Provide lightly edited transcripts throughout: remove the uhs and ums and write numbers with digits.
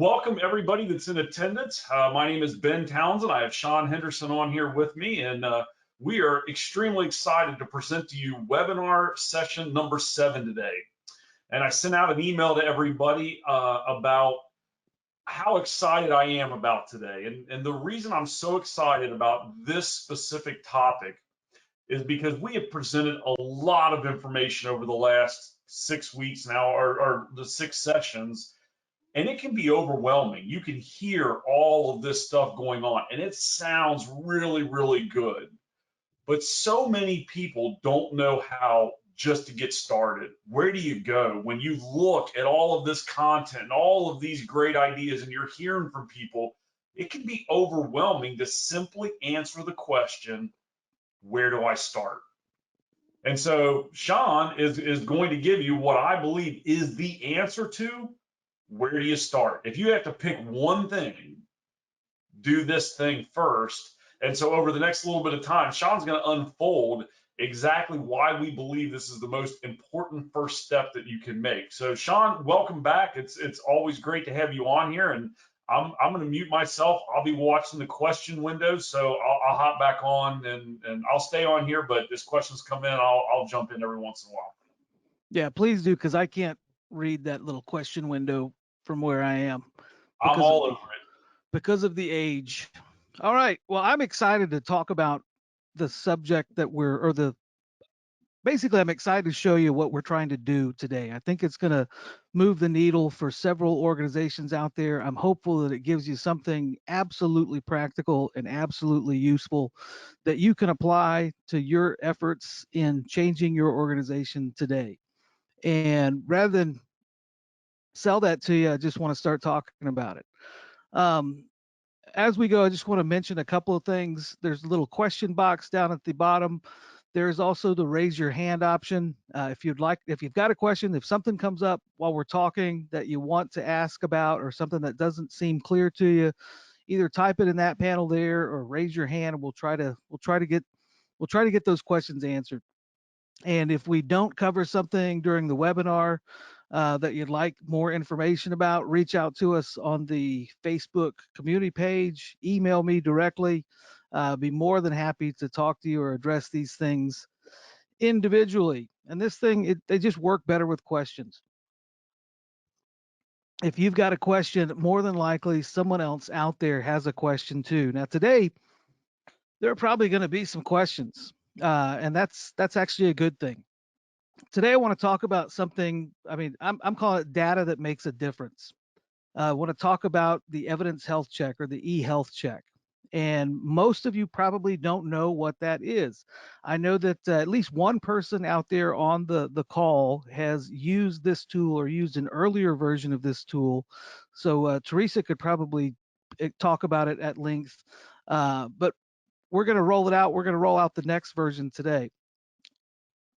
welcome everybody that's in attendance. My name is Ben Townsend. I have Sean Henderson on here with me, and we are extremely excited to present to you webinar session number 7 today. And I sent out an email to everybody about how excited I am about today. And the reason I'm so excited about this specific topic is because we have presented a lot of information over the last 6 weeks now, or the 6 sessions. And it can be overwhelming. You can hear all of this stuff going on, and it sounds really, really good. But so many people don't know how just to get started. Where do you go when you look at all of this content and all of these great ideas and you're hearing from people? It can be overwhelming to simply answer the question, where do I start? And so Sean is going to give you what I believe is the answer to where do you start? If you have to pick one thing, do this thing first. And so over the next little bit of time, Sean's going to unfold exactly why we believe this is the most important first step that you can make. So Sean, welcome back. It's always great to have you on here, and I'm going to mute myself. I'll be watching the question windows, so I'll hop back on and I'll stay on here. But as questions come in, I'll jump in every once in a while. Yeah, please do, because I can't read that little question window from where I am. I'm all over it. Because of the age. All right. Well, I'm excited to talk about the subject that basically I'm excited to show you what we're trying to do today. I think it's going to move the needle for several organizations out there. I'm hopeful that it gives you something absolutely practical and absolutely useful that you can apply to your efforts in changing your organization today. And rather than sell that to you, I just want to start talking about it. As we go, I just want to mention a couple of things. There's a little question box down at the bottom. There's also the raise your hand option. If you've got a question, if something comes up while we're talking that you want to ask about, or something that doesn't seem clear to you, either type it in that panel there or raise your hand, and we'll try to get those questions answered. And if we don't cover something during the webinar that you'd like more information about, reach out to us on the Facebook community page, email me directly. Be more than happy to talk to you or address these things individually. And this thing, they just work better with questions. If you've got a question, more than likely someone else out there has a question too. Now today, there are probably going to be some questions, and that's actually a good thing. Today I want to talk about something. I'm calling it data that makes a difference. I want to talk about the evidence health check, or the EHealth check. And most of you probably don't know what that is. I know that at least one person out there on the call has used this tool or used an earlier version of this tool. So Teresa could probably talk about it at length. But we're going to roll it out. We're going to roll out the next version today.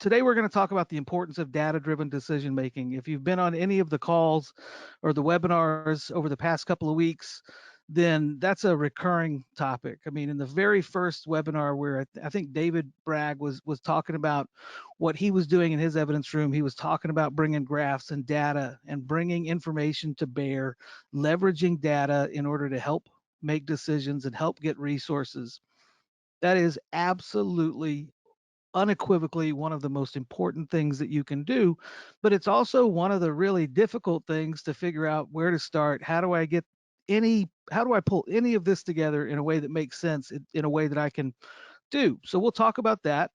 Today, we're going to talk about the importance of data-driven decision making. If you've been on any of the calls or the webinars over the past couple of weeks, then that's a recurring topic. I mean, in the very first webinar, where I think David Bragg was talking about what he was doing in his evidence room, he was talking about bringing graphs and data and bringing information to bear, leveraging data in order to help make decisions and help get resources. That is absolutely, unequivocally one of the most important things that you can do, but it's also one of the really difficult things to figure out where to start. How do I pull any of this together in a way that makes sense, in a way that I can do? So we'll talk about that.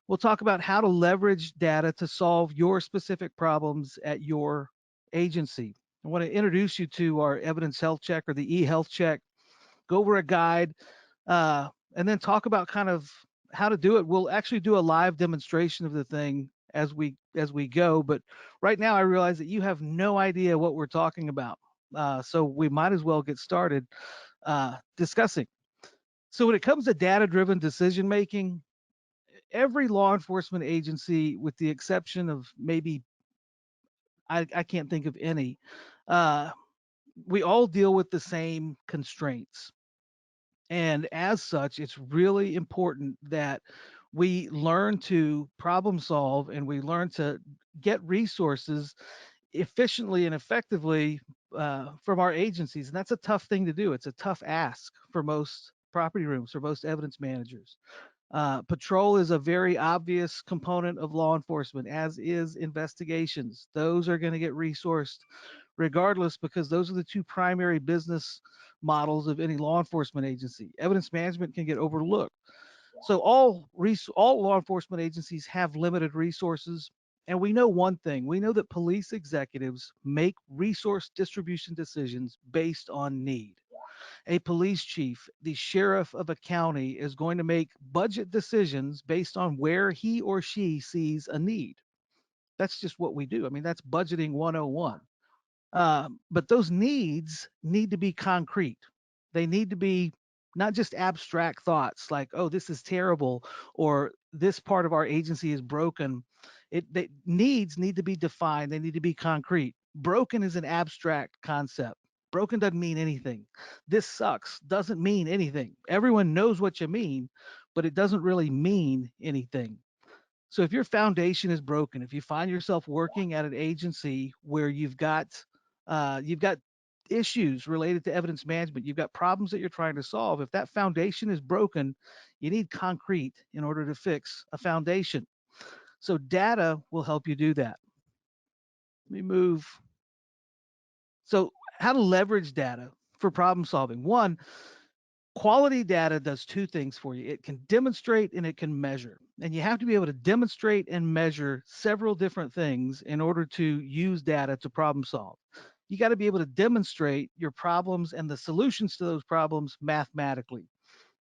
We'll talk about how to leverage data to solve your specific problems at your agency. I want to introduce you to our evidence health check, or the EHealth check, go over a guide, and then talk about kind of how to do it. We'll actually do a live demonstration of the thing as we go. But right now, I realize that you have no idea what we're talking about. So we might as well get started discussing. So when it comes to data-driven decision making, every law enforcement agency, with the exception of maybe, I can't think of any, we all deal with the same constraints. And as such, it's really important that we learn to problem solve, and we learn to get resources efficiently and effectively from our agencies, and that's a tough thing to do. It's a tough ask for most property rooms, for most evidence managers. Patrol is a very obvious component of law enforcement, as is investigations. Those are going to get resourced regardless, because those are the two primary business models of any law enforcement agency. Evidence management can get overlooked. So all law enforcement agencies have limited resources. And we know one thing. We know that police executives make resource distribution decisions based on need. A police chief, the sheriff of a county, is going to make budget decisions based on where he or she sees a need. That's just what we do. I mean, that's budgeting 101. But those needs need to be concrete. They need to be not just abstract thoughts like, oh, this is terrible, or this part of our agency is broken. Needs need to be defined. They need to be concrete. Broken is an abstract concept. Broken doesn't mean anything. This sucks doesn't mean anything. Everyone knows what you mean, but it doesn't really mean anything. So if your foundation is broken, if you find yourself working at an agency where you've got issues related to evidence management, you've got problems that you're trying to solve. If that foundation is broken, you need concrete in order to fix a foundation. So data will help you do that. Let me move. So how to leverage data for problem solving. One, quality data does two things for you. It can demonstrate and it can measure. And you have to be able to demonstrate and measure several different things in order to use data to problem solve. You got to be able to demonstrate your problems and the solutions to those problems mathematically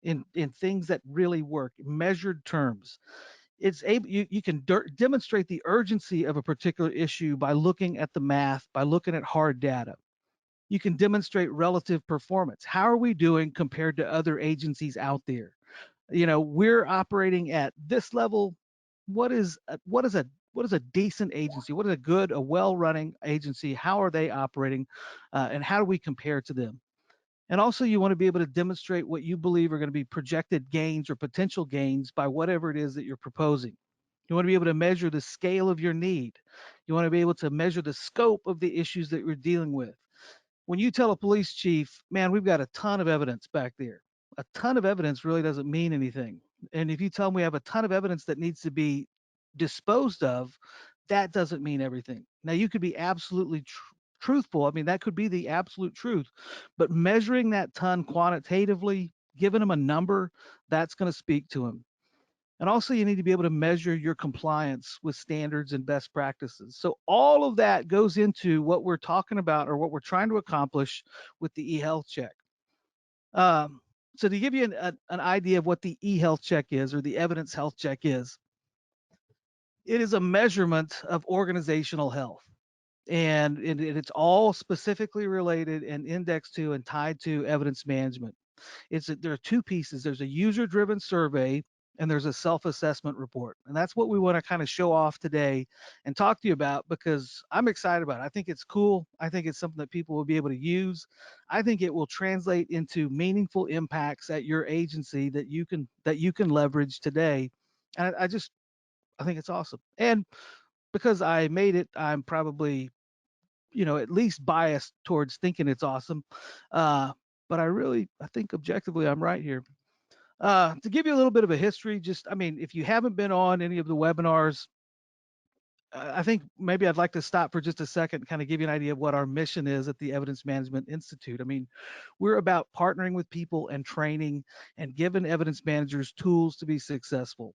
in things that really work, measured terms. You can demonstrate the urgency of a particular issue by looking at the math, by looking at hard data. You can demonstrate relative performance. How are we doing compared to other agencies out there? We're operating at this level. What is a decent agency? What is a well-running agency? How are they operating, and how do we compare to them? And also, you want to be able to demonstrate what you believe are going to be projected gains or potential gains by whatever it is that you're proposing. You want to be able to measure the scale of your need. You want to be able to measure the scope of the issues that you're dealing with. When you tell a police chief, man, we've got a ton of evidence back there, a ton of evidence really doesn't mean anything. And if you tell them we have a ton of evidence that needs to be disposed of, that doesn't mean everything. Now, you could be absolutely truthful. I mean, that could be the absolute truth. But measuring that ton quantitatively, giving them a number, that's going to speak to them. And also, you need to be able to measure your compliance with standards and best practices. So, all of that goes into what we're talking about or what we're trying to accomplish with the eHealth check. So, to give you an idea of what the eHealth check is or the evidence health check is, it is a measurement of organizational health. And it's all specifically related and indexed to and tied to evidence management. There are two pieces. There's a user-driven survey and there's a self-assessment report. And that's what we want to kind of show off today and talk to you about, because I'm excited about it. I think it's cool. I think it's something that people will be able to use. I think it will translate into meaningful impacts at your agency that you can leverage today. And I think it's awesome. And because I made it, I'm probably, at least biased towards thinking it's awesome. But I think objectively I'm right here. To give you a little bit of a history, if you haven't been on any of the webinars, I think maybe I'd like to stop for just a second, kind of give you an idea of what our mission is at the Evidence Management Institute. I mean, we're about partnering with people and training and giving evidence managers tools to be successful.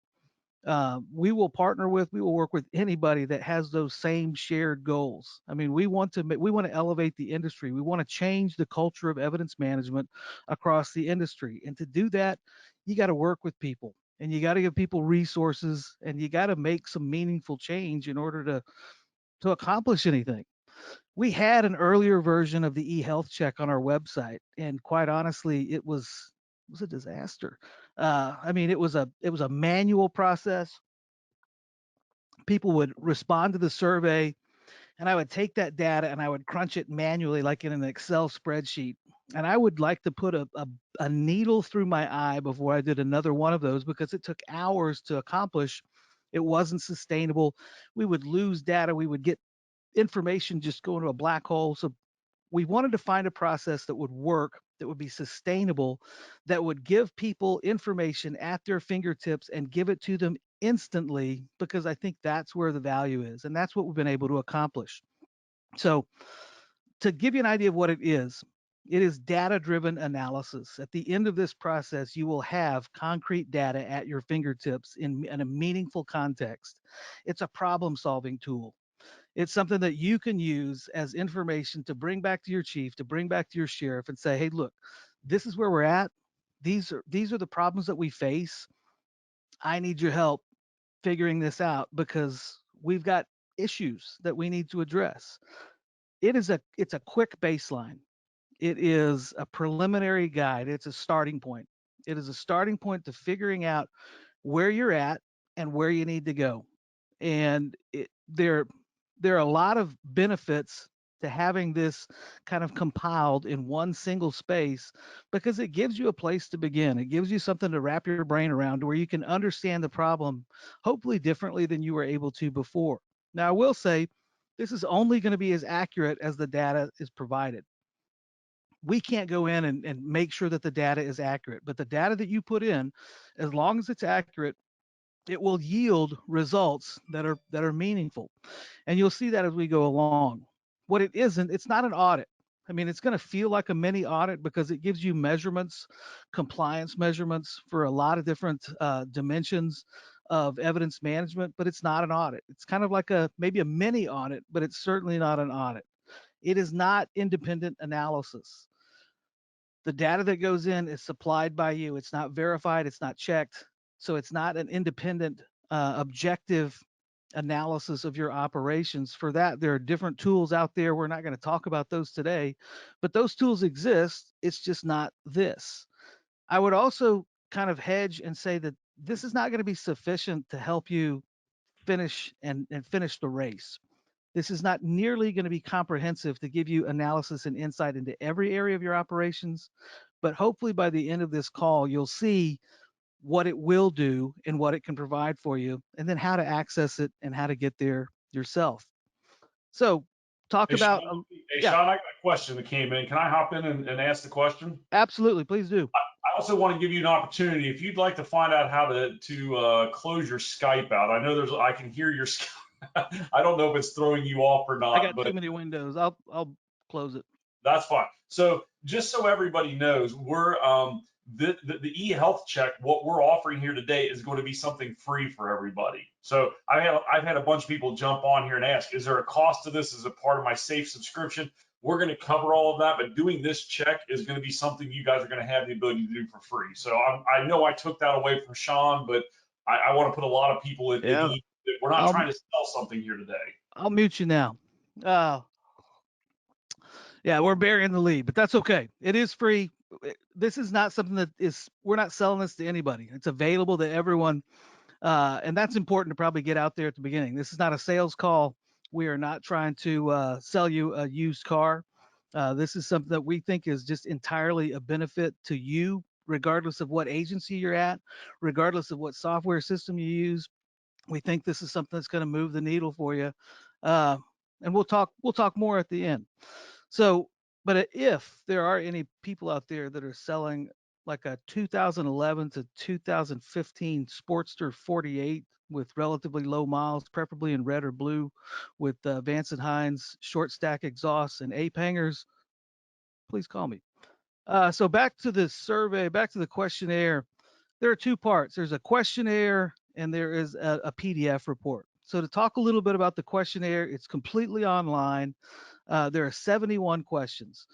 We will work with anybody that has those same shared goals. I mean, we want to elevate the industry. We want to change the culture of evidence management across the industry. And to do that, you got to work with people and you got to give people resources and you got to make some meaningful change in order to accomplish anything. We had an earlier version of the eHealth check on our website, and quite honestly, it was a disaster. It was a manual process. People would respond to the survey, and I would take that data and I would crunch it manually, like in an Excel spreadsheet. And I would like to put a needle through my eye before I did another one of those, because it took hours to accomplish. It wasn't sustainable. We would lose data. We would get information just go into a black hole. So we wanted to find a process that would work, that would be sustainable, that would give people information at their fingertips and give it to them instantly, because I think that's where the value is. And that's what we've been able to accomplish. So, to give you an idea of what it is data driven analysis. At the end of this process, you will have concrete data at your fingertips in a meaningful context. It's a problem solving tool. It's something that you can use as information to bring back to your chief, to bring back to your sheriff and say, hey, look, this is where we're at. These are the problems that we face. I need your help figuring this out because we've got issues that we need to address. It's a quick baseline. It is a preliminary guide. It's a starting point. It is a starting point to figuring out where you're at and where you need to go. And there are a lot of benefits to having this kind of compiled in one single space, because it gives you a place to begin. It gives you something to wrap your brain around where you can understand the problem hopefully differently than you were able to before. Now, I will say this is only going to be as accurate as the data is provided. We can't go in and make sure that the data is accurate, but the data that you put in, as long as it's accurate, it will yield results that are meaningful. And you'll see that as we go along. What it isn't, it's not an audit. I mean, it's going to feel like a mini audit because it gives you measurements, compliance measurements for a lot of different dimensions of evidence management, but it's not an audit. It's kind of like a maybe a mini audit, but it's certainly not an audit. It is not independent analysis. The data that goes in is supplied by you. It's not verified. It's not checked. So it's not an independent, objective analysis of your operations. For that, there are different tools out there. We're not going to talk about those today, but those tools exist. It's just not this. I would also kind of hedge and say that this is not going to be sufficient to help you and finish the race. This is not nearly going to be comprehensive to give you analysis and insight into every area of your operations, but hopefully by the end of this call, you'll see what it will do and what it can provide for you, and then how to access it and how to get there yourself. So, talk Hey, about, Sean, hey, yeah, Sean, I got a question that came in. Can I hop in and ask the question? absolutely, please do. I also want to give you an opportunity if you'd like to find out how to close your Skype out. I know I can hear your. I don't know if it's throwing you off or I not, got too but many windows. I'll close it. that's fine. So just so everybody knows, we're the eHealth check. What we're offering here today is going to be something free for everybody. So I've had a bunch of people jump on here and ask, is there a cost to this? Is it part of my safe subscription? We're going to cover all of that, but doing this check is going to be something you guys are going to have the ability to do for free. So I know I took that away from Sean, but I want to put a lot of people at Yeah, ease that we're not I'll trying to sell something here today. I'll mute you now. Uh, yeah, we're burying the lead, but that's okay. It is free. This is not something that is. We're not selling this to anybody. It's available to everyone. And that's important to probably get out there at the beginning. This is not a sales call. We are not trying to sell you a used car. This is something that we think is just entirely a benefit to you, regardless of what agency you're at, regardless of what software system you use. We think this is something that's going to move the needle for you. Uh, and we'll talk more at the end. So, but if there are any people out there that are selling like a 2011 to 2015 Sportster 48 with relatively low miles, preferably in red or blue, with Vance and Hines short stack exhausts and ape hangers, please call me. So back to the survey, back to the questionnaire. There are two parts. There's a questionnaire and there is a PDF report. So to talk a little bit about the questionnaire, it's completely online. There are 71 questions.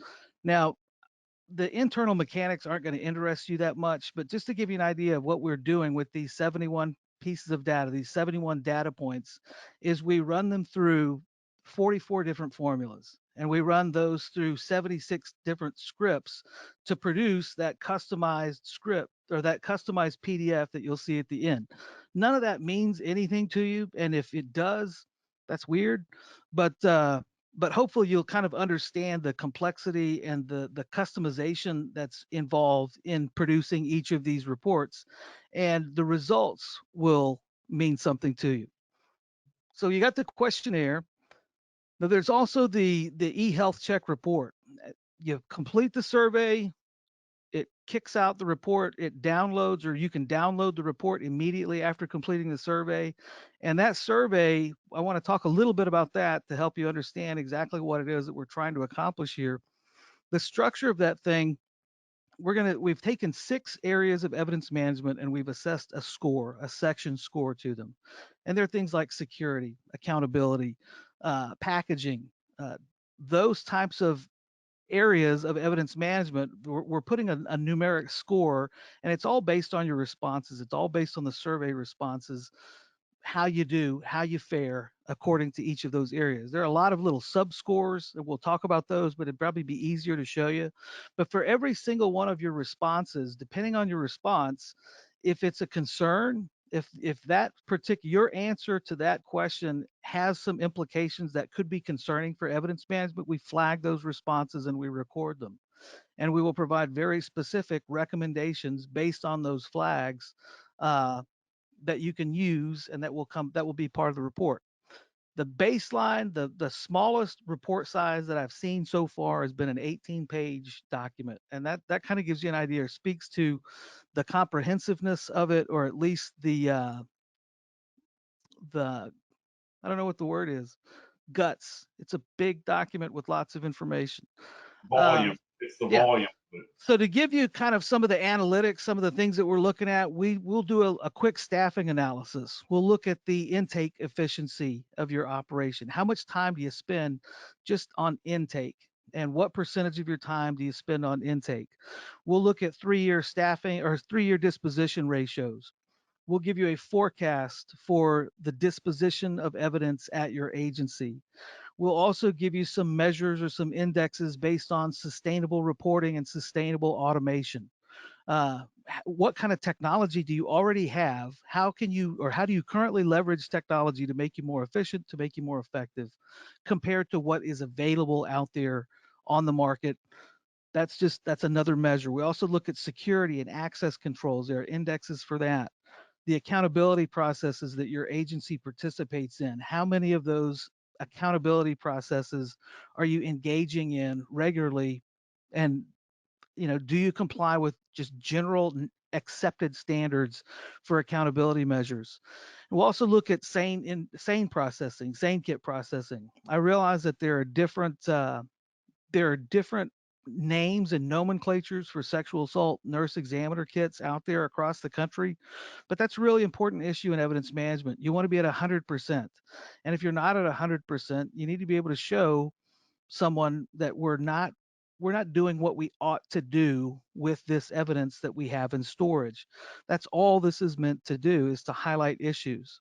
Now, the internal mechanics aren't going to interest you that much, but just to give you an idea of what we're doing with these 71 pieces of data, these 71 data points, is we run them through 44 different formulas. And we run those through 76 different scripts to produce that customized script or that customized PDF that you'll see at the end. None of that means anything to you. And if it does, that's weird. But hopefully you'll kind of understand the complexity and the customization that's involved in producing each of these reports, and the results will mean something to you. So you got the questionnaire. Now there's also the eHealth check report. You complete the survey, it kicks out the report, it downloads, or you can download the report immediately after completing the survey. And that survey, I want to talk a little bit about that to help you understand exactly what it is that we're trying to accomplish here. The structure of that thing, we've taken 6 areas of evidence management and we've assessed a score, a section score to them. And there are things like security, accountability, packaging, those types of areas of evidence management. We're putting a numeric score, and it's all based on your responses. It's all based on the survey responses, how you do, how you fare according to each of those areas. There are a lot of little sub scores, and we'll talk about those, but it'd probably be easier to show you. But for every single one of your responses, depending on your response, if it's a concern, if that particular your answer to that question has some implications that could be concerning for evidence management, we flag those responses and we record them. And we will provide very specific recommendations based on those flags, that you can use, and that will be part of the report. The baseline, the smallest report size that I've seen so far has been an 18-page document, and that kind of gives you an idea, or speaks to the comprehensiveness of it, or at least the I don't know what the word is, guts. It's a big document with lots of information. Uh, Volume. It's the yeah. volume. So to give you kind of some of the analytics, some of the things that we're looking at, we'll do a quick staffing analysis. We'll look at the intake efficiency of your operation. How much time do you spend just on intake? And what percentage of your time do you spend on intake? We'll look at 3-year staffing or 3-year disposition ratios. We'll give you a forecast for the disposition of evidence at your agency. We'll also give you some measures or some indexes based on sustainable reporting and sustainable automation. What kind of technology do you already have? How do you currently leverage technology to make you more efficient, to make you more effective, compared to what is available out there on the market? That's another measure. We also look at security and access controls. There are indexes for that. The accountability processes that your agency participates in. How many of those accountability processes are you engaging in regularly? And do you comply with just general accepted standards for accountability measures? We'll also look at sane processing, sane kit processing. I realize that there are different names and nomenclatures for sexual assault nurse examiner kits out there across the country, but that's a really important issue in evidence management. You want to be at 100%. And if you're not at 100%, you need to be able to show someone that we're not doing what we ought to do with this evidence that we have in storage. That's all this is meant to do, is to highlight issues.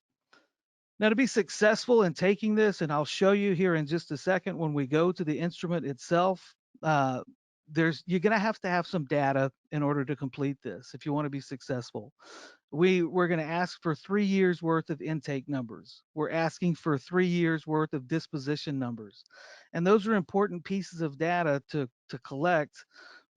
Now, to be successful in taking this, and I'll show you here in just a second when we go to the instrument itself, uh, you're going to have some data in order to complete this if you want to be successful. We're going to ask for 3 years worth of intake numbers. We're asking for 3 years worth of disposition numbers. And those are important pieces of data to collect,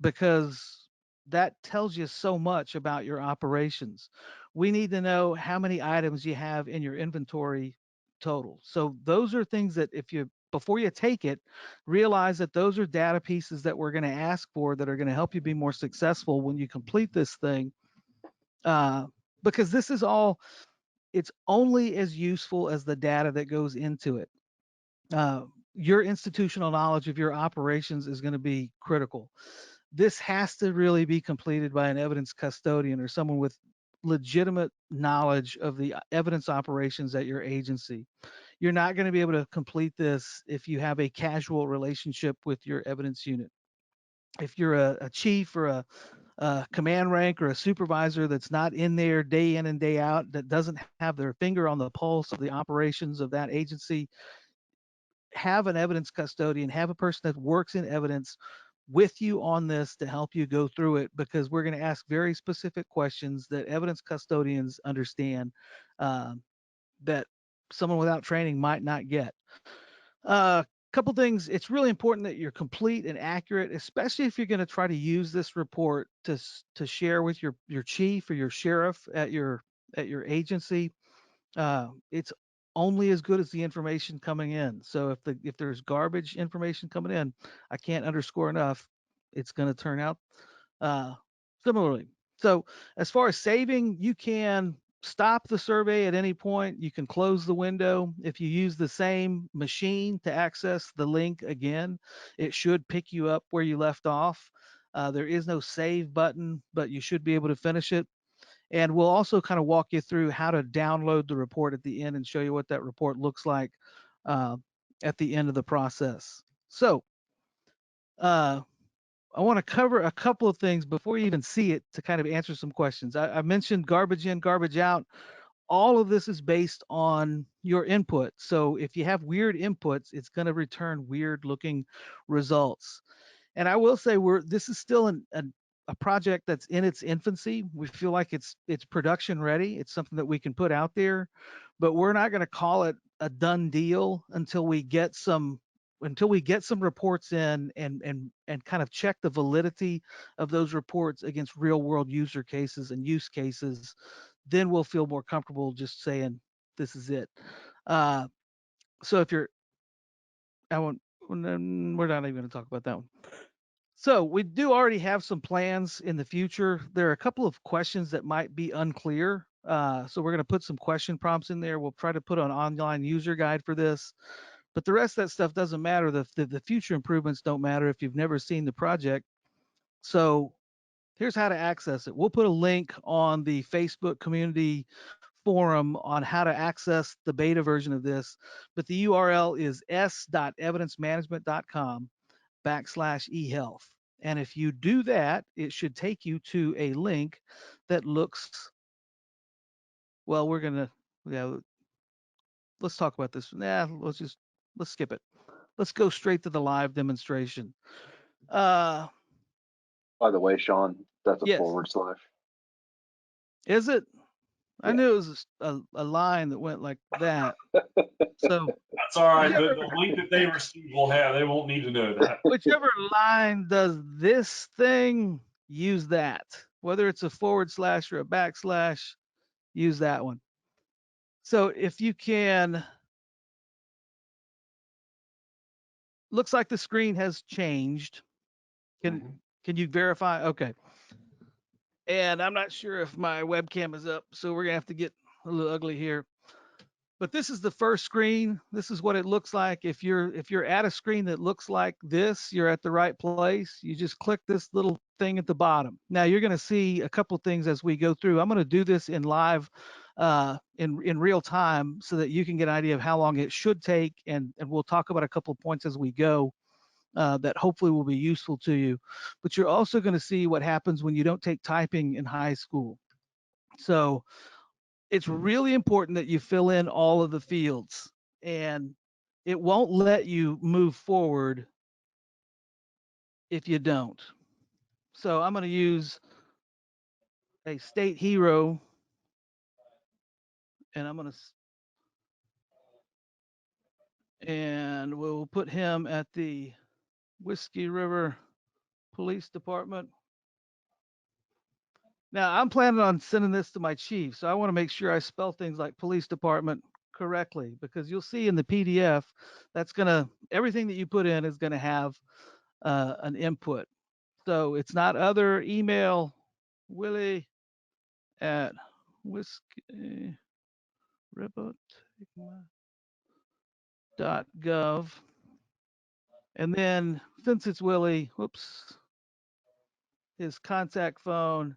because that tells you so much about your operations. We need to know how many items you have in your inventory total. So those are things that, before you take it, realize that those are data pieces that we're going to ask for, that are going to help you be more successful when you complete this thing. Uh, because it's only as useful as the data that goes into it. Your institutional knowledge of your operations is going to be critical. This has to really be completed by an evidence custodian or someone with legitimate knowledge of the evidence operations at your agency. You're not going to be able to complete this if you have a casual relationship with your evidence unit. If you're a chief or a command rank or a supervisor that's not in there day in and day out, that doesn't have their finger on the pulse of the operations of that agency, have an evidence custodian, have a person that works in evidence with you on this to help you go through it, because we're going to ask very specific questions that evidence custodians understand, uh, that someone without training might not get. Couple things. It's really important that you're complete and accurate, especially if you're going to try to use this report to share with your chief or your sheriff at your agency. It's only as good as the information coming in. So if there's garbage information coming in, I can't underscore enough, it's going to turn out uh, similarly. So as far as saving, you can stop the survey at any point. You can close the window. If you use the same machine to access the link again, it should pick you up where you left off. There is no save button, but you should be able to finish it. And we'll also kind of walk you through how to download the report at the end and show you what that report looks like uh, at the end of the process. So uh, I want to cover a couple of things before you even see it to kind of answer some questions. I mentioned garbage in, garbage out. All of this is based on your input. So if you have weird inputs, it's going to return weird looking results. And I will say this is still a project that's in its infancy. We feel like it's production ready. It's something that we can put out there, but we're not going to call it a done deal until we get some reports in and kind of check the validity of those reports against real world user cases and use cases. Then we'll feel more comfortable just saying this is it. Uh, so if you're, I won't. We're not even going to talk about that one. So we do already have some plans in the future. There are a couple of questions that might be unclear. So we're going to put some question prompts in there. We'll try to put an online user guide for this, but the rest of that stuff doesn't matter. The future improvements don't matter if you've never seen the project. So here's how to access it. We'll put a link on the Facebook community forum on how to access the beta version of this, but the URL is s.evidencemanagement.com/eHealth. And if you do that, it should take you to a link that looks, well, yeah, let's talk about this. Let's skip it. Let's go straight to the live demonstration. Uh, By the way, Sean, that's a yes. forward slash. Is it? I Yeah. knew it was a line that went like that. So That's all right. whichever, The link that they receive will have, they won't need to know that. whichever line does this thing, use that. Whether it's a forward slash or a backslash, use that one. So if you can, looks like the screen has changed. Can you verify? Okay. And I'm not sure if my webcam is up, so we're gonna have to get a little ugly here. But this is the first screen. This is what it looks like. If you're at a screen that looks like this, you're at the right place. You just click this little thing at the bottom. Now you're going to see a couple things as we go through. I'm going to do this in live, in real time, so that you can get an idea of how long it should take, and we'll talk about a couple of points as we go. That hopefully will be useful to you. But you're also going to see what happens when you don't take typing in high school. So it's really important that you fill in all of the fields, and it won't let you move forward if you don't. So I'm going to use a state hero, and we'll put him at the Whiskey River Police Department. Now I'm planning on sending this to my chief, so I want to make sure I spell things like police department correctly, because you'll see in the PDF everything that you put in is gonna have an input. So it's not other email Willie at whiskey gov. And then since it's Willie, whoops, his contact phone,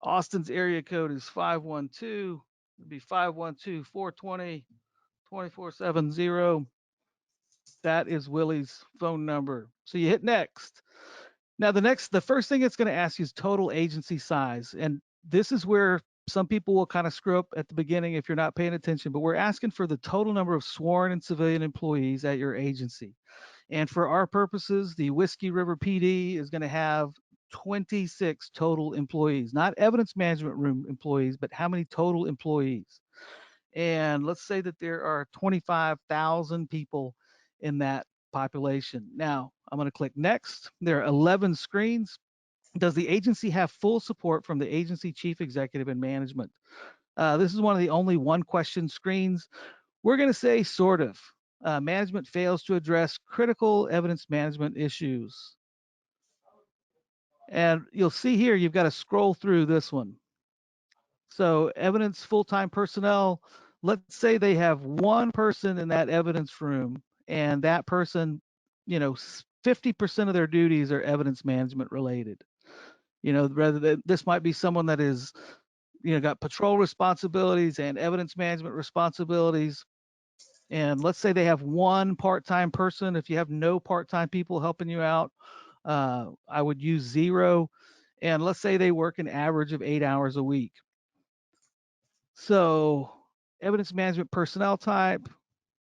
Austin's area code is 512. It'd be 512-420-2470. That is Willie's phone number. So you hit next. Now the first thing it's going to ask you is total agency size. And this is where some people will kind of screw up at the beginning if you're not paying attention, but we're asking for the total number of sworn and civilian employees at your agency. And for our purposes, the Whiskey River PD is going to have 26 total employees, not evidence management room employees, but how many total employees. And let's say that there are 25,000 people in that population. Now, I'm going to click next. There are 11 screens. Does the agency have full support from the agency chief executive and management? This is one of the only one question screens. We're going to say sort of. Management fails to address critical evidence management issues. And you'll see here, you've got to scroll through this one. So evidence full-time personnel, let's say they have one person in that evidence room, and that person, 50% of their duties are evidence management related. Rather than this might be someone that is, got patrol responsibilities and evidence management responsibilities. And let's say they have one part-time person. If you have no part-time people helping you out, I would use 0. And let's say they work an average of 8 hours a week. So evidence management personnel type,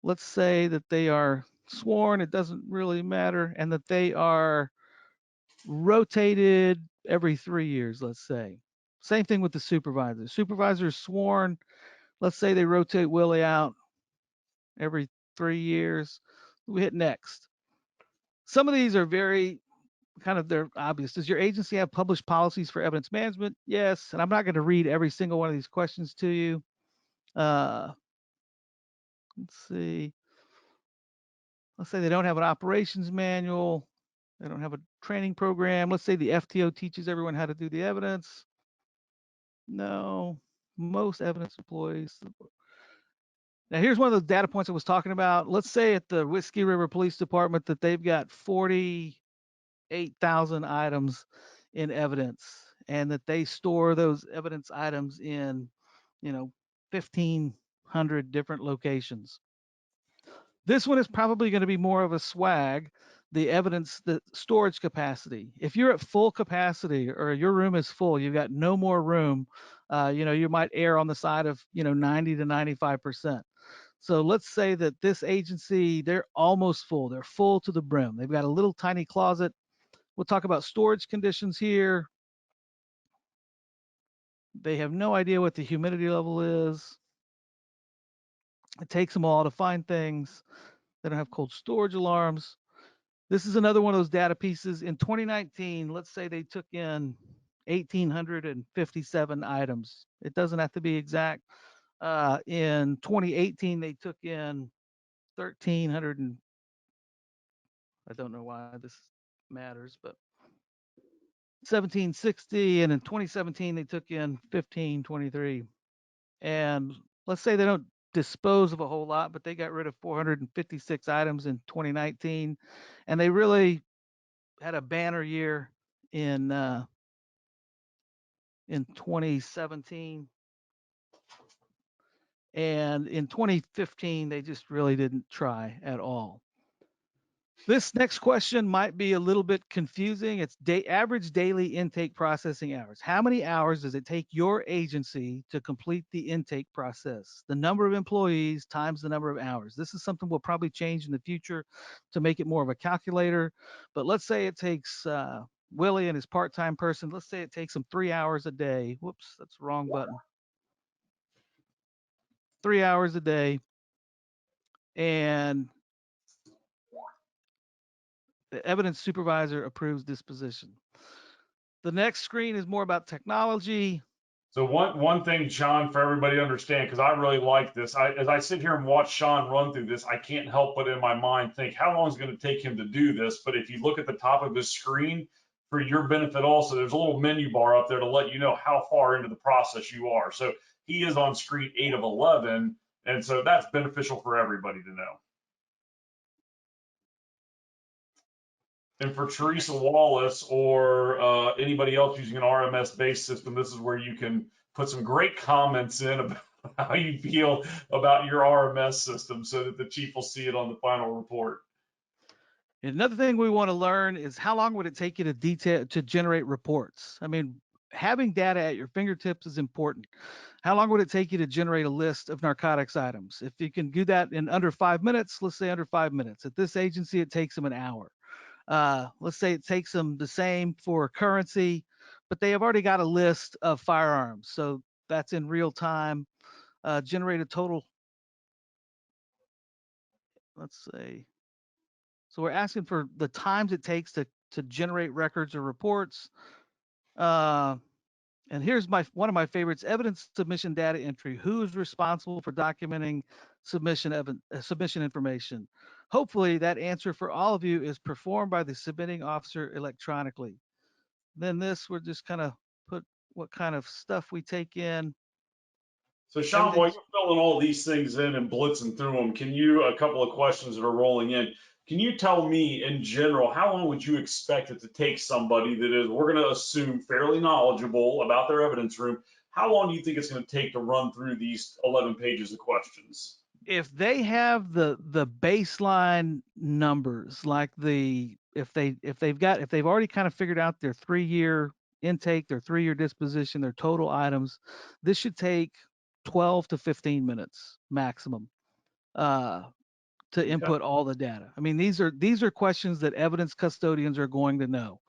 let's say that they are sworn, it doesn't really matter, and that they are rotated every 3 years, let's say. Same thing with the supervisor. Supervisor is sworn, let's say they rotate Willie out every 3 years. We hit next. Some of these are very they're obvious. Does your agency have published policies for evidence management? Yes. And I'm not going to read every single one of these questions to you. Let's see. Let's say they don't have an operations manual. They don't have a training program. Let's say the FTO teaches everyone how to do the evidence. No, most evidence employees. Now, here's one of those data points I was talking about. Let's say at the Whiskey River Police Department that they've got 48,000 items in evidence, and that they store those evidence items in, 1,500 different locations. This one is probably going to be more of a swag, the evidence, the storage capacity. If you're at full capacity or your room is full, you've got no more room, you might err on the side of, 90 to 95%. So let's say that this agency, they're almost full. They're full to the brim. They've got a little tiny closet. We'll talk about storage conditions here. They have no idea what the humidity level is. It takes them all to find things. They don't have cold storage alarms. This is another one of those data pieces. In 2019, let's say they took in 1,857 items. It doesn't have to be exact. In 2018, they took in 1,300 and I don't know why this matters, but 1760, and in 2017 they took in 1523. And let's say they don't dispose of a whole lot, but they got rid of 456 items in 2019, and they really had a banner year in 2017. And in 2015, they just really didn't try at all. This next question might be a little bit confusing. It's average daily intake processing hours. How many hours does it take your agency to complete the intake process? The number of employees times the number of hours. This is something we'll probably change in the future to make it more of a calculator. But let's say it takes Willie and his part-time person, let's say it takes him 3 hours a day. Whoops, that's the wrong button. 3 hours a day. And the evidence supervisor approves disposition. The next screen is more about technology. So one thing, Sean, for everybody to understand, because I really like this, as I sit here and watch Sean run through this, I can't help but in my mind think, how long is it going to take him to do this? But if you look at the top of his screen, for your benefit also, there's a little menu bar up there to let you know how far into the process you are. So he is on screen 8 of 11, and so that's beneficial for everybody to know. And for Teresa Wallace or anybody else using an RMS-based system, this is where you can put some great comments in about how you feel about your RMS system so that the chief will see it on the final report. Another thing we want to learn is how long would it take you to generate reports? I mean, having data at your fingertips is important. How long would it take you to generate a list of narcotics items? If you can do that in under 5 minutes, let's say under 5 minutes. At this agency, it takes them an hour. Let's say it takes them the same for currency, but they have already got a list of firearms. So that's in real time. Generate a total. Let's say. So we're asking for the times it takes to generate records or reports. And here's one of my favorites, evidence submission data entry. Who is responsible for documenting submission information. Hopefully that answer for all of you is performed by the submitting officer electronically. Then this, we're just kind of put what kind of stuff we take in. So Sean, while you're filling all these things in and blitzing through them, a couple of questions that are rolling in, can you tell me in general, how long would you expect it to take somebody that is, we're going to assume, fairly knowledgeable about their evidence room? How long do you think it's going to take to run through these 11 pages of questions? If they have the baseline numbers, like if they've already kind of figured out their 3-year intake, their 3-year disposition, their total items, this should take 12 to 15 minutes maximum to input all the data. I mean, these are questions that evidence custodians are going to know.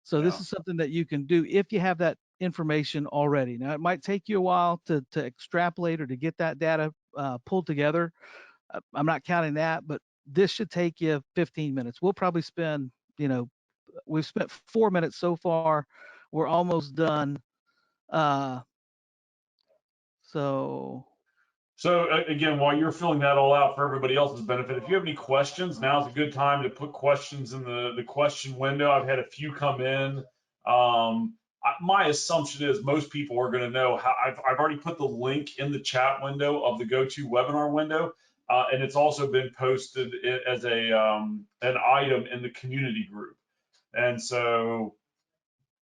So this is something that you can do if you have that information already. Now, it might take you a while to extrapolate or to get that data pulled together. I'm not counting that, but this should take you 15 minutes. We'll probably spend, we've spent 4 minutes so far. We're almost done. So again, while you're filling that all out for everybody else's benefit, if you have any questions, now's a good time to put questions in the question window. I've had a few come in. My assumption is most people are going to know how. I've already put the link in the chat window of the GoToWebinar window, and it's also been posted as an item in the community group. And so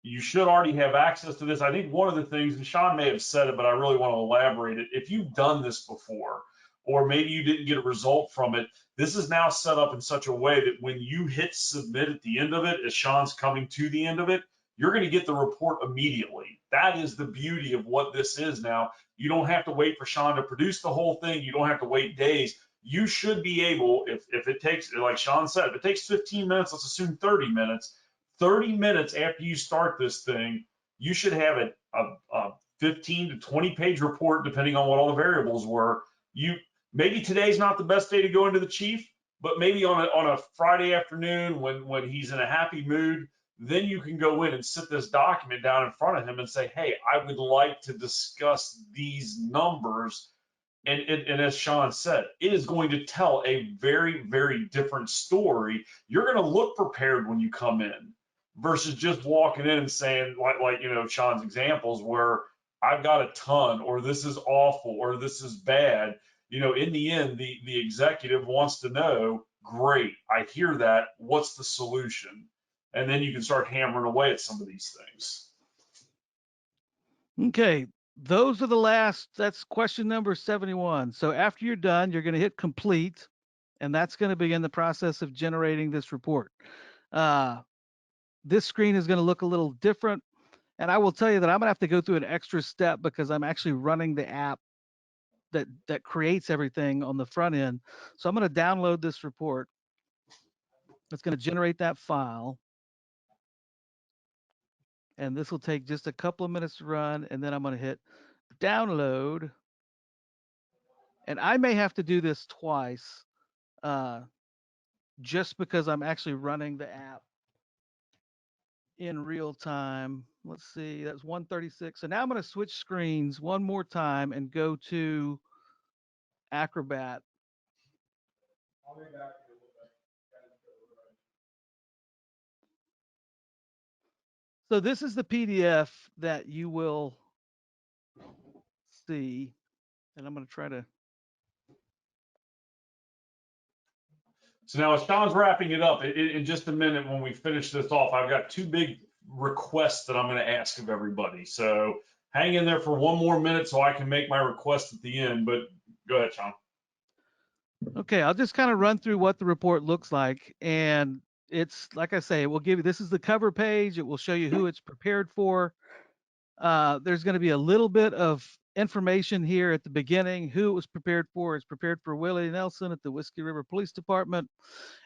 you should already have access to this. I think one of the things, and Sean may have said it, but I really want to elaborate it. If you've done this before, or maybe you didn't get a result from it, this is now set up in such a way that when you hit submit at the end of it, as Sean's coming to the end of it, you're going to get the report immediately. That is the beauty of what this is now. You don't have to wait for Sean to produce the whole thing. You don't have to wait days. You should be able, if it takes, like Sean said, if it takes 15 minutes, let's assume 30 minutes, 30 minutes after you start this thing, you should have a 15 to 20 page report, depending on what all the variables were. Maybe today's not the best day to go into the chief, but maybe on a Friday afternoon when he's in a happy mood, then you can go in and sit this document down in front of him and say, hey, I would like to discuss these numbers. And as Sean said, it is going to tell a very, very different story. You're going to look prepared when you come in versus just walking in and saying, like Sean's examples where I've got a ton, or this is awful, or this is bad. In the end, the executive wants to know, great, I hear that. What's the solution? And then you can start hammering away at some of these things. Okay, those are that's question number 71. So after you're done, you're going to hit complete, and that's going to begin the process of generating this report. This screen is going to look a little different, and I will tell you that I'm going to have to go through an extra step because I'm actually running the app that creates everything on the front end. So I'm going to download this report. It's going to generate that file. And this will take just a couple of minutes to run, and then I'm going to hit download. And I may have to do this twice just because I'm actually running the app in real time. Let's see, that's 136. So now I'm going to switch screens one more time and go to Acrobat. So this is the PDF that you will see, and I'm going to try to. So now as Sean's wrapping it up, in just a minute when we finish this off, I've got two big requests that I'm going to ask of everybody. So hang in there for one more minute so I can make my request at the end, but go ahead, Sean. Okay, I'll just kind of run through what the report looks like. And it's, like I say, it will give you, this is the cover page. It will show you who it's prepared for. There's going to be a little bit of information here at the beginning, who it was prepared for. It's prepared for Willie Nelson at the Whiskey River Police Department.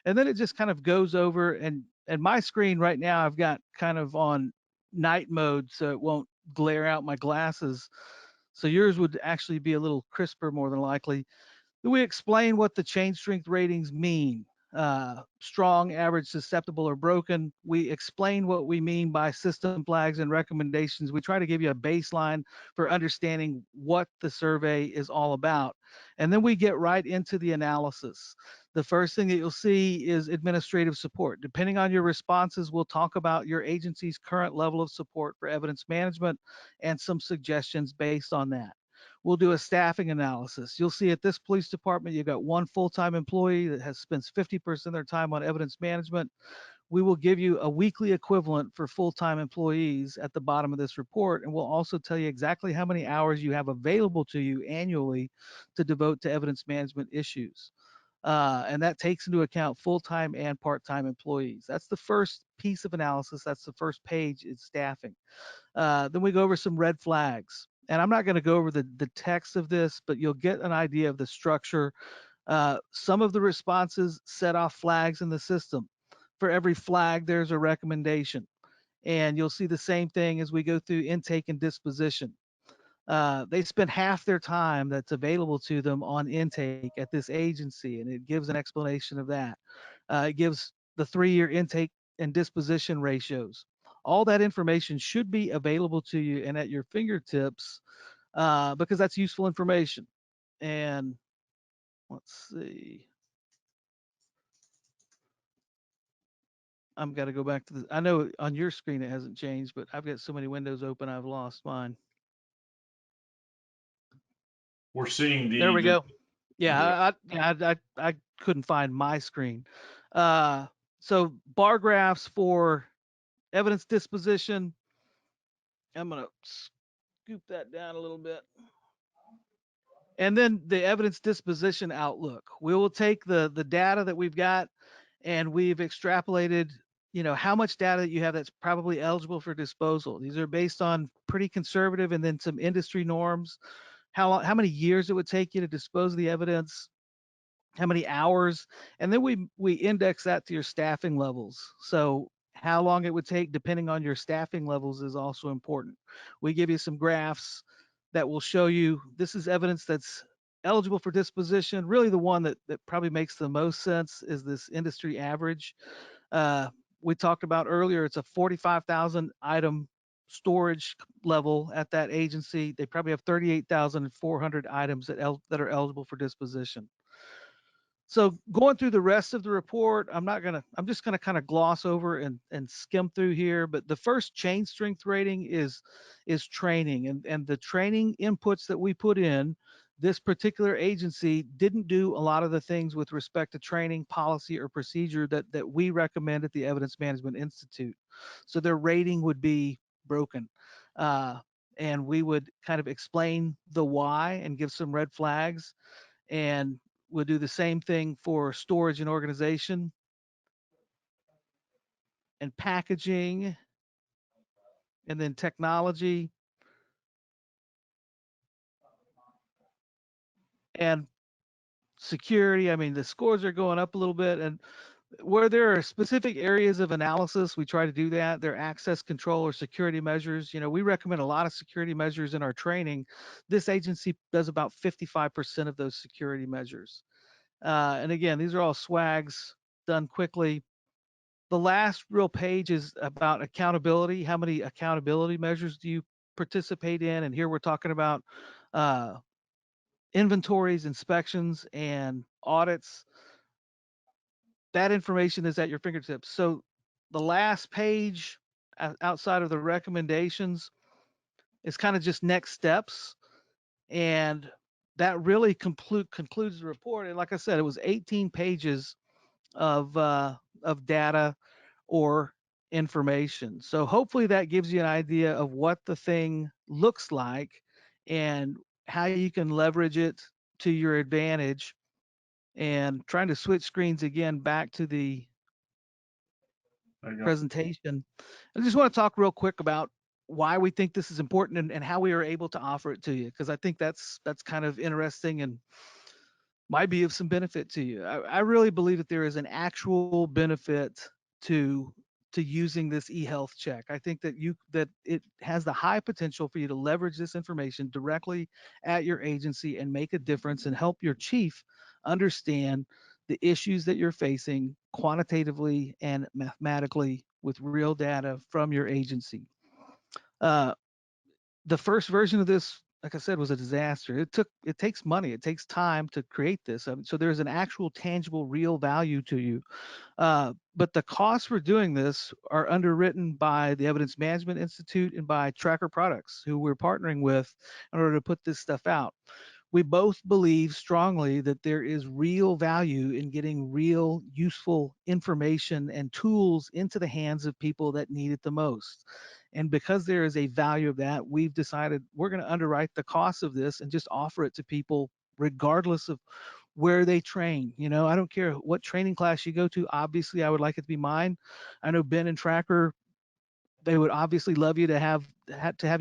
And then it just kind of goes over, and my screen right now, I've got kind of on night mode so it won't glare out my glasses. So yours would actually be a little crisper more than likely. We explain what the chain strength ratings mean. strong, average, susceptible, or broken. We explain what we mean by system flags and recommendations. We try to give you a baseline for understanding what the survey is all about. And then we get right into the analysis. The first thing that you'll see is administrative support. Depending on your responses, we'll talk about your agency's current level of support for evidence management and some suggestions based on that. We'll do a staffing analysis. You'll see at this police department, you've got one full-time employee that spends 50% of their time on evidence management. We will give you a weekly equivalent for full-time employees at the bottom of this report, and we'll also tell you exactly how many hours you have available to you annually to devote to evidence management issues. And that takes into account full-time and part-time employees. That's the first piece of analysis. That's the first page is staffing. Then we go over some red flags. And I'm not going to go over the text of this, but you'll get an idea of the structure. Some of the responses set off flags in the system. For every flag, there's a recommendation. And you'll see the same thing as we go through intake and disposition. They spend half their time that's available to them on intake at this agency, and it gives an explanation of that. It gives the 3-year intake and disposition ratios. All that information should be available to you and at your fingertips because that's useful information. And let's see. I'm got to go back to the, I know on your screen it hasn't changed, but I've got so many windows open, I've lost mine. We're seeing There we go. Yeah. I couldn't find my screen. So bar graphs for evidence disposition. I'm going to scoop that down a little bit. And then the evidence disposition outlook. We will take the data that we've got and we've extrapolated, how much data you have that's probably eligible for disposal. These are based on pretty conservative and then some industry norms. How many years it would take you to dispose of the evidence, how many hours, and then we index that to your staffing levels. So how long it would take depending on your staffing levels is also important. We give you some graphs that will show you this is evidence that's eligible for disposition. Really the one that probably makes the most sense is this industry average. We talked about earlier, it's a 45,000 item storage level at that agency. They probably have 38,400 items that are eligible for disposition. So going through the rest of the report, I'm just gonna kind of gloss over and skim through here. But the first chain strength rating is training, and the training inputs that we put in. This particular agency didn't do a lot of the things with respect to training, policy, or procedure that we recommend at the Evidence Management Institute. So their rating would be broken. And we would kind of explain the why and give some red flags. And we'll do the same thing for storage and organization and packaging and then technology and security. I mean, the scores are going up a little bit, and where there are specific areas of analysis, we try to do that. There are access control or security measures. We recommend a lot of security measures in our training. This agency does about 55% of those security measures. And again, these are all swags done quickly. The last real page is about accountability. How many accountability measures do you participate in? And here we're talking about inventories, inspections, and audits. That information is at your fingertips. So the last page outside of the recommendations is kind of just next steps. And that really concludes the report. And like I said, it was 18 pages of data or information. So hopefully that gives you an idea of what the thing looks like and how you can leverage it to your advantage. And trying to switch screens again back to the presentation. I just want to talk real quick about why we think this is important and how we are able to offer it to you, because I think that's kind of interesting and might be of some benefit to you. I really believe that there is an actual benefit to using this eHealth check. I think that it has the high potential for you to leverage this information directly at your agency and make a difference and help your chief understand the issues that you're facing quantitatively and mathematically with real data from your agency. The first version of this, like I said, was a disaster. It takes money, it takes time to create this. So there's an actual tangible real value to you. But the costs for doing this are underwritten by the Evidence Management Institute and by Tracker Products, who we're partnering with in order to put this stuff out. We both believe strongly that there is real value in getting real useful information and tools into the hands of people that need it the most. And because there is a value of that, we've decided we're going to underwrite the cost of this and just offer it to people regardless of where they train. You know, I don't care what training class you go to. Obviously, I would like it to be mine. I know Ben and Tracker, they would obviously love you to have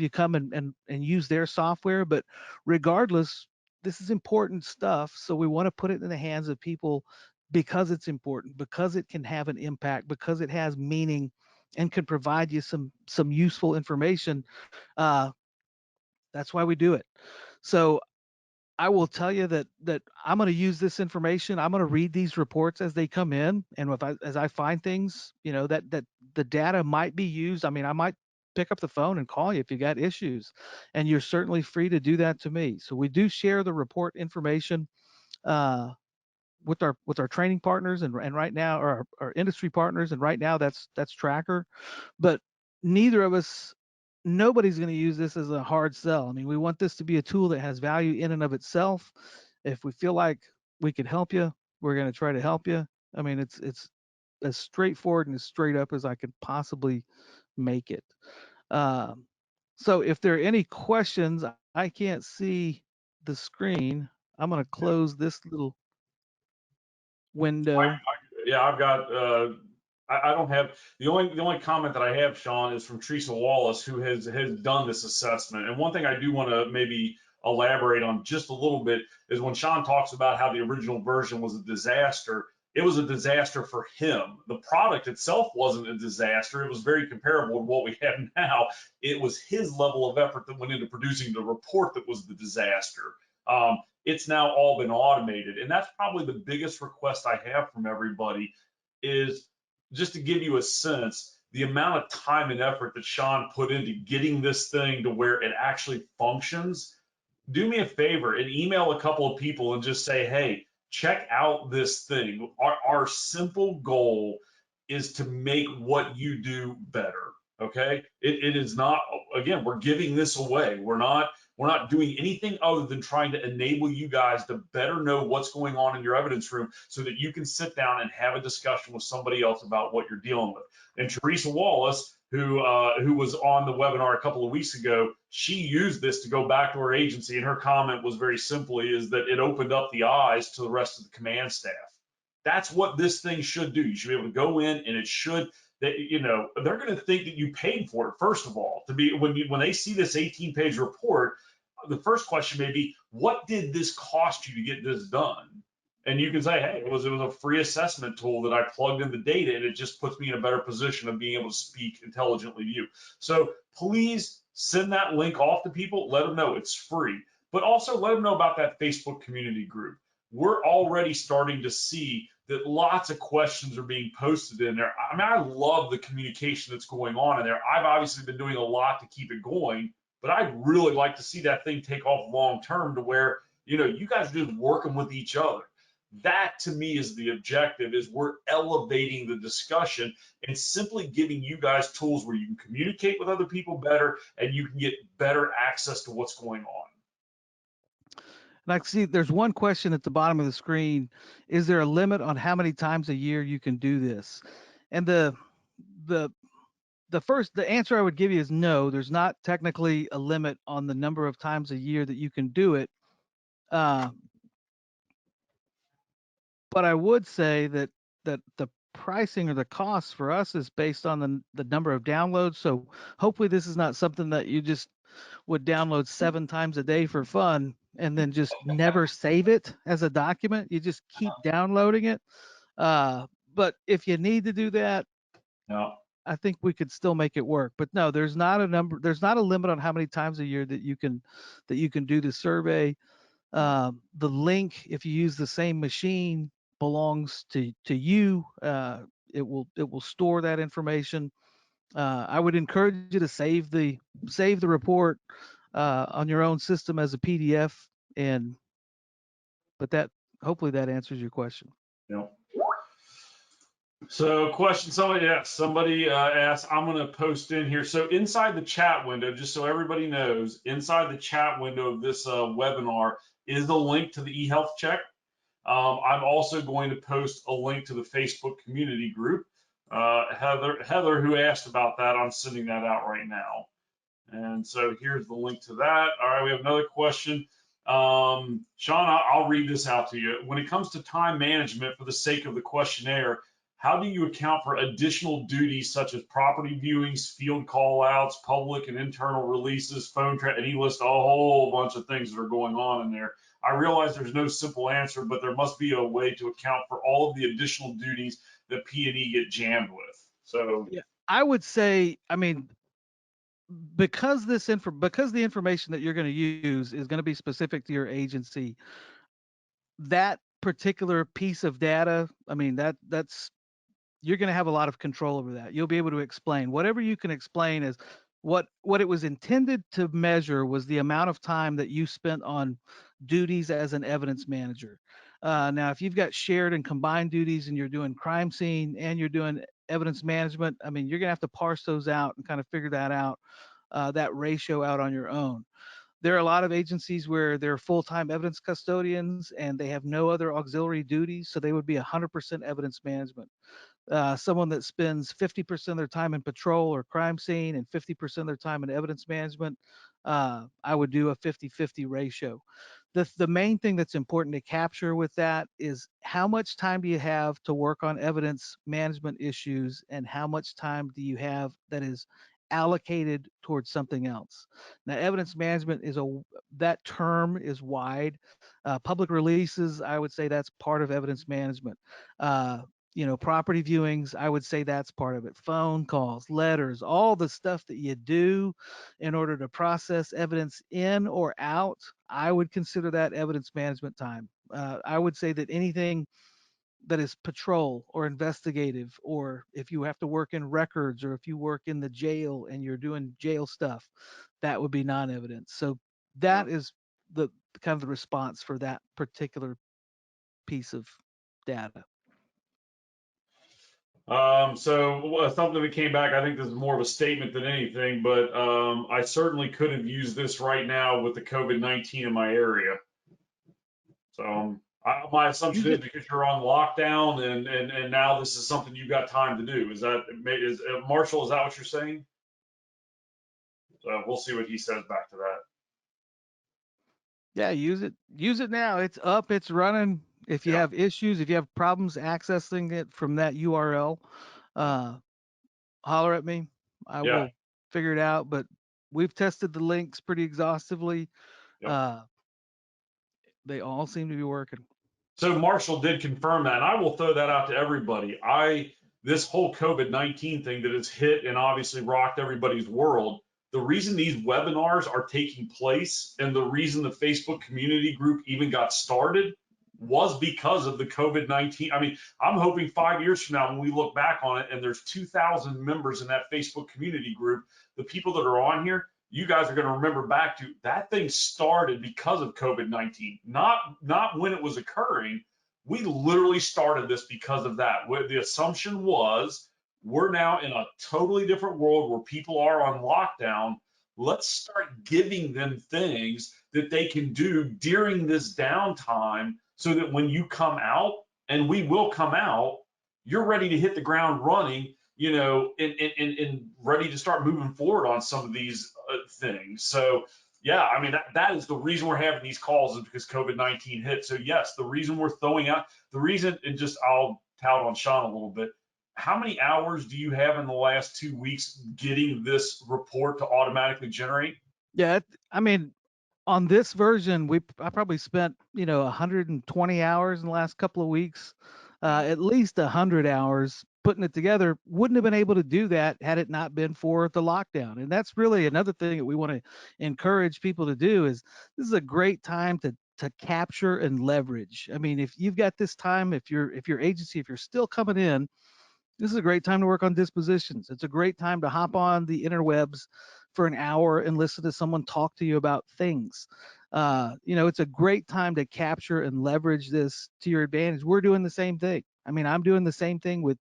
you come and use their software, but regardless, this is important stuff, so we want to put it in the hands of people because it's important, because it can have an impact, because it has meaning and can provide you some useful information. uh, that's why we do it. So I will tell you that I'm going to use this information. I'm going to read these reports as they come in, and as I find things, you know, that the data might be used. I mean, I might pick up the phone and call you if you got issues, and you're certainly free to do that to me. So we do share the report information with our training partners, and right now our industry partners, and right now that's Tracker. But neither of us, nobody's going to use this as a hard sell. I mean, we want this to be a tool that has value in and of itself. If we feel like we could help you, we're going to try to help you. I mean, it's as straightforward and as straight up as I could possibly make it. Um, so if there are any questions, I can't see the screen. I'm going to close this little window. Yeah, I've got. I don't have the only comment that I have, Sean, is from Teresa Wallace, who has done this assessment. And one thing I do want to maybe elaborate on just a little bit is when Sean talks about how the original version was a disaster. It was a disaster for him. The product itself wasn't a disaster. It was very comparable to what we have now. It was his level of effort that went into producing the report that was the disaster. It's now all been automated, and that's probably the biggest request I have from everybody is just to give you a sense the amount of time and effort that Sean put into getting this thing to where it actually functions. Do me a favor and email a couple of people and just say, hey, check out this thing. Our simple goal is to make what you do better. Okay. It is not, again, we're giving this away. We're not doing anything other than trying to enable you guys to better know what's going on in your evidence room so that you can sit down and have a discussion with somebody else about what you're dealing with. And Teresa Wallace, who was on the webinar a couple of weeks ago, she used this to go back to her agency, and her comment was very simply is that it opened up the eyes to the rest of the command staff. That's what this thing should do. You should be able to go in, and it should, that, you know, they're going to think that you paid for it, first of all. To be when they see this 18-page report, the first question may be, what did this cost you to get this done? And you can say, hey, it was a free assessment tool that I plugged in the data, and it just puts me in a better position of being able to speak intelligently to you. So please send that link off to people. Let them know it's free, but also let them know about that Facebook community group. We're already starting to see that lots of questions are being posted in there. I mean, I love the communication that's going on in there. I've obviously been doing a lot to keep it going, but I'd really like to see that thing take off long term to where, you know, you guys are just working with each other. That to me is the objective, is we're elevating the discussion and simply giving you guys tools where you can communicate with other people better and you can get better access to what's going on. Like, see, there's one question at the bottom of the screen. Is there a limit on how many times a year you can do this? And the answer I would give you is no. There's not technically a limit on the number of times a year that you can do it. But I would say that the pricing or the cost for us is based on the number of downloads. So hopefully this is not something that you just would download 7 times a day for fun and then just never save it as a document. You just keep downloading it. But if you need to do that, no, I think we could still make it work. But no, there's not a limit on how many times a year that you can do the survey. The link, if you use the same machine, belongs to you. It will store that information. I would encourage you to save the report on your own system as a PDF, and but that hopefully that answers your question. Yep. So somebody asked, I'm going to post in here. So inside the chat window, just so everybody knows, inside the chat window of this webinar is the link to the eHealth check. I'm also going to post a link to the Facebook community group. Heather, who asked about that, I'm sending that out right now. And so here's the link to that. All right, we have another question. Sean, I'll read this out to you. When it comes to time management for the sake of the questionnaire, how do you account for additional duties such as property viewings, field call outs, public and internal releases, phone and he lists a whole bunch of things that are going on in there. I realize there's no simple answer, but there must be a way to account for all of the additional duties that P&E get jammed with. So yeah, I would say, I mean, because the information that you're going to use is going to be specific to your agency, that particular piece of data, I mean, that's you're going to have a lot of control over that. You'll be able to explain whatever you can explain is what it was intended to measure was the amount of time that you spent on duties as an evidence manager. Now, if you've got shared and combined duties and you're doing crime scene and you're doing evidence management, I mean, you're going to have to parse those out and kind of figure that out, that ratio out on your own. There are a lot of agencies where they're full-time evidence custodians and they have no other auxiliary duties, so they would be 100% evidence management. Someone that spends 50% of their time in patrol or crime scene and 50% of their time in evidence management, I would do a 50-50 ratio. The main thing that's important to capture with that is how much time do you have to work on evidence management issues and how much time do you have that is allocated towards something else. Now, evidence management that term is wide. Public releases, I would say that's part of evidence management. Property viewings, I would say that's part of it. Phone calls, letters, all the stuff that you do in order to process evidence in or out, I would consider that evidence management time. I would say that anything that is patrol or investigative, or if you have to work in records or if you work in the jail and you're doing jail stuff, that would be non-evidence. So that is the kind of the response for that particular piece of data. Something that came back, I think this is more of a statement than anything, but I certainly could have used this right now with the COVID-19 in my area. So my assumption is because you're on lockdown and now this is something you've got time to do. Is Marshall, is that what you're saying? So we'll see what he says back to that. Yeah, use it now. It's up, it's running. If you have issues, if you have problems accessing it from that URL, holler at me. I will figure it out. But we've tested the links pretty exhaustively. They all seem to be working. So Marshall did confirm that, and I will throw that out to everybody. This whole COVID-19 thing that has hit and obviously rocked everybody's world, the reason these webinars are taking place and the reason the Facebook community group even got started was because of the COVID-19. I mean, I'm hoping 5 years from now, when we look back on it and there's 2,000 members in that Facebook community group, the people that are on here, you guys are going to remember back to that thing started because of COVID-19, not when it was occurring. We literally started this because of that. The assumption was we're now in a totally different world where people are on lockdown. Let's start giving them things that they can do during this downtime so that when you come out, and we will come out, you're ready to hit the ground running, and ready to start moving forward on some of these things. So yeah, I mean, that is the reason we're having these calls is because COVID-19 hit. So yes, the reason we're throwing out, and just I'll tout on Sean a little bit. How many hours do you have in the last 2 weeks getting this report to automatically generate? Yeah, I mean, on this version, I probably spent 120 hours in the last couple of weeks, at least 100 hours putting it together. Wouldn't have been able to do that had it not been for the lockdown. And that's really another thing that we want to encourage people to do is this is a great time to to capture and leverage. I mean, if you've got this time, if your agency, if you're still coming in, this is a great time to work on dispositions. It's a great time to hop on the interwebs for an hour and listen to someone talk to you about things. It's a great time to capture and leverage this to your advantage. We're doing the same thing. I mean, I'm doing the same thing with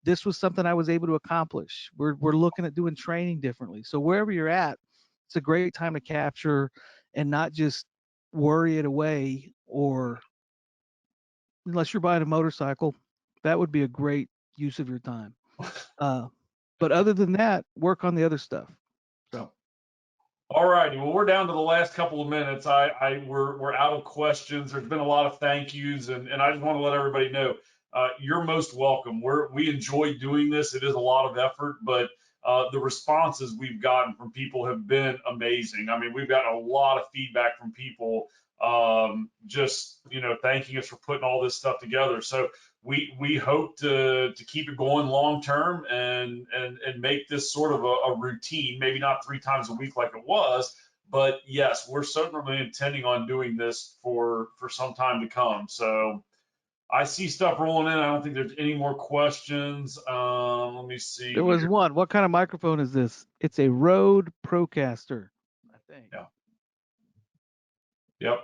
this. Was something I was able to accomplish. We're looking at doing training differently. So wherever you're at, it's a great time to capture and not just worry it away, or unless you're buying a motorcycle, that would be a great use of your time. But other than that, work on the other stuff. So. All righty. Well, we're down to the last couple of minutes. We're out of questions. There's been a lot of thank yous, and I just want to let everybody know you're most welcome. We enjoy doing this. It is a lot of effort, but the responses we've gotten from people have been amazing. I mean, we've gotten a lot of feedback from people just thanking us for putting all this stuff together. So we hope to keep it going long term and make this sort of a routine, maybe not 3 times a week like it was, but yes, we're certainly intending on doing this for some time to come. So I see stuff rolling in. I don't think there's any more questions. Let me see. There was one. What kind of microphone is this? It's a Rode Procaster, I think. Yeah. Yep.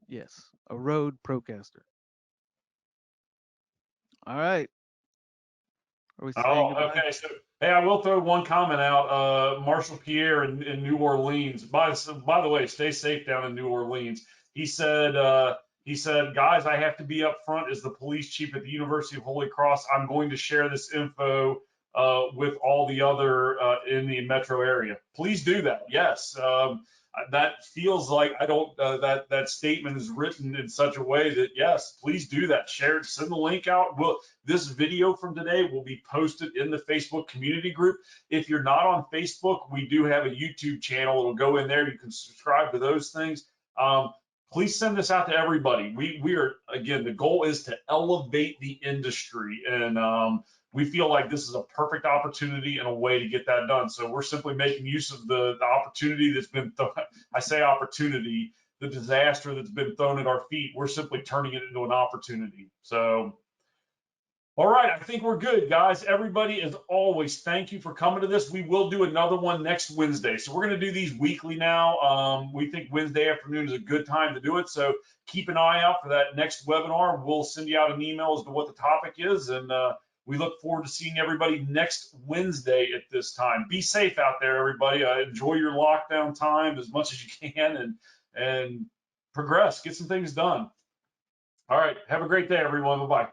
Yes, a Rode Procaster. All right. Are we saying goodbye? Okay. So, hey, I will throw one comment out. Marshall Pierre in New Orleans. By the way, stay safe down in New Orleans. He said, guys, I have to be up front as the police chief at the University of Holy Cross. I'm going to share this info with all the other in the metro area. Please do that. Yes. That feels like that statement is written in such a way that yes, please do that. Share it, send the link out. This video from today will be posted in the Facebook community group. If you're not on Facebook, we do have a YouTube channel. It'll go in there. You can subscribe to those things. Please send this out to everybody. We are, again, the goal is to elevate the industry, and we feel like this is a perfect opportunity and a way to get that done. So we're simply making use of the opportunity that's been, I say opportunity, the disaster that's been thrown at our feet. We're simply turning it into an opportunity. So, all right, I think we're good, guys. Everybody, as always, thank you for coming to this. We will do another one next Wednesday. So we're going to do these weekly now. We think Wednesday afternoon is a good time to do it. So keep an eye out for that next webinar. We'll send you out an email as to what the topic is, and we look forward to seeing everybody next Wednesday at this time. Be safe out there, everybody. Enjoy your lockdown time as much as you can, and progress. Get some things done. All right. Have a great day, everyone. Bye-bye.